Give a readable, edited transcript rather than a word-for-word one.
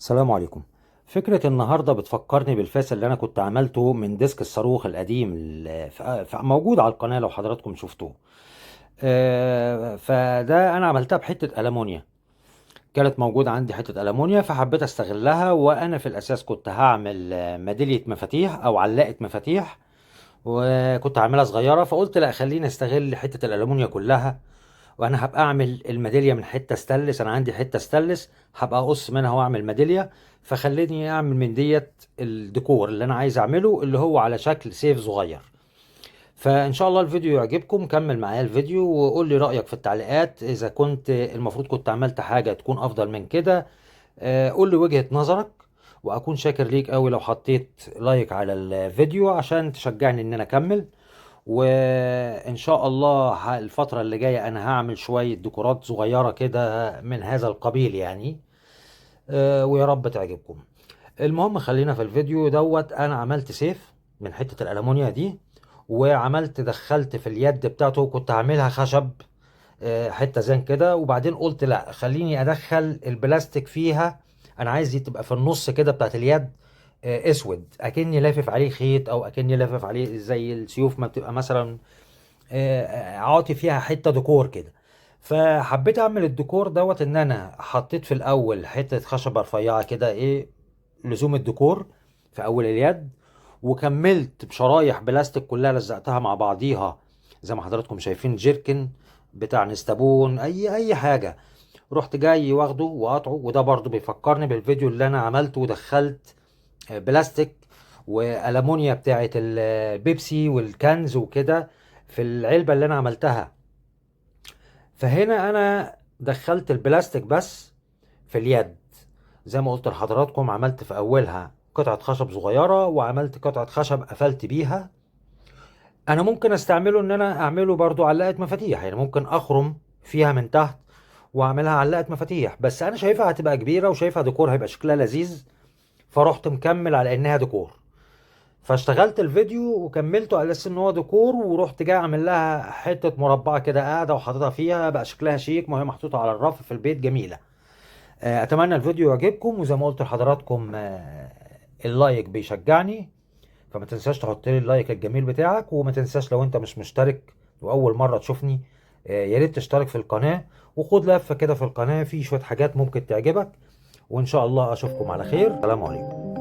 السلام عليكم. فكرة النهاردة بتفكرني بالفاس اللي أنا كنت عملته من ديسك الصاروخ القديم موجود على القناة لو حضراتكم شفتوه. فده أنا عملتها بحتة ألمونيا، كانت موجودة عندي حتة ألمونيا فحبيت أستغلها. وأنا في الأساس كنت هعمل ميدالية مفاتيح أو علاقة مفاتيح، وكنت عاملها صغيرة، فقلت لا خليني أستغل حتة الألمونيا كلها. وانا هبقى اعمل الميداليه من حته ستانلس، انا عندي حته ستانلس هبقى اقص منها واعمل ميداليه. فخليني اعمل من ديت الديكور اللي انا عايز اعمله، اللي هو على شكل سيف صغير. فان شاء الله الفيديو يعجبكم، كمل معايا الفيديو وقول لي رايك في التعليقات، اذا كنت المفروض كنت عملت حاجه تكون افضل من كده. قول لي وجهه نظرك، واكون شاكر ليك قوي لو حطيت لايك على الفيديو عشان تشجعني ان انا اكمل. وان شاء الله الفترة اللي جاية انا هعمل شوية ديكورات صغيرة كده من هذا القبيل يعني. ويا رب تعجبكم. المهم خلينا في الفيديو دوت. انا عملت سيف من حتة الألمونيا دي، وعملت دخلت في اليد بتاعته، كنت عاملها خشب حتة زين كده، وبعدين قلت لا خليني ادخل البلاستيك فيها. انا عايز دي تبقى في النص كده بتاعت اليد اسود، اكني لافف عليه خيط او اكني لافف عليه زي السيوف ما بتبقى مثلا عاطي فيها حته ديكور كده. فحبيت اعمل الديكور دوت، ان انا حطيت في الاول حته خشبه رفيعه كده، لزوم الديكور في اول اليد، وكملت بشرايح بلاستيك كلها لزقتها مع بعضيها زي ما حضراتكم شايفين، جيركن بتاع نستابون اي حاجه. رحت جاي واخده وقاطعه، وده برضو بيفكرني بالفيديو اللي انا عملته، ودخلت بلاستيك والمونيا بتاعت البيبسي والكنز وكده في العلبة اللي انا عملتها. فهنا انا دخلت البلاستيك بس في اليد. زي ما قلت لحضراتكم عملت في اولها قطعة خشب صغيرة، وعملت قطعة خشب قفلت بيها. انا ممكن استعمله ان انا اعمله برضو علقة مفاتيح، يعني ممكن اخرم فيها من تحت واعملها علقة مفاتيح، بس انا شايفها هتبقى كبيرة وشايفها ديكور هيبقى شكلها لذيذ، فرحت مكمل على انها ديكور. فاشتغلت الفيديو وكملته على اساس ان هو ديكور، ورحت جاي اعمل لها حته مربعه كده قاعده وحاططها فيها، بقى شكلها شيك وهي محطوطه على الرف في البيت، جميله. اتمنى الفيديو يعجبكم، وزي ما قلت لحضراتكم اللايك بيشجعني، فما تنساش تحط لي اللايك الجميل بتاعك. وما تنساش لو انت مش مشترك واول مره تشوفني، يا ريت تشترك في القناه وخد لفه كده في القناه، في شويه حاجات ممكن تعجبك. وان شاء الله اشوفكم على خير، السلام عليكم.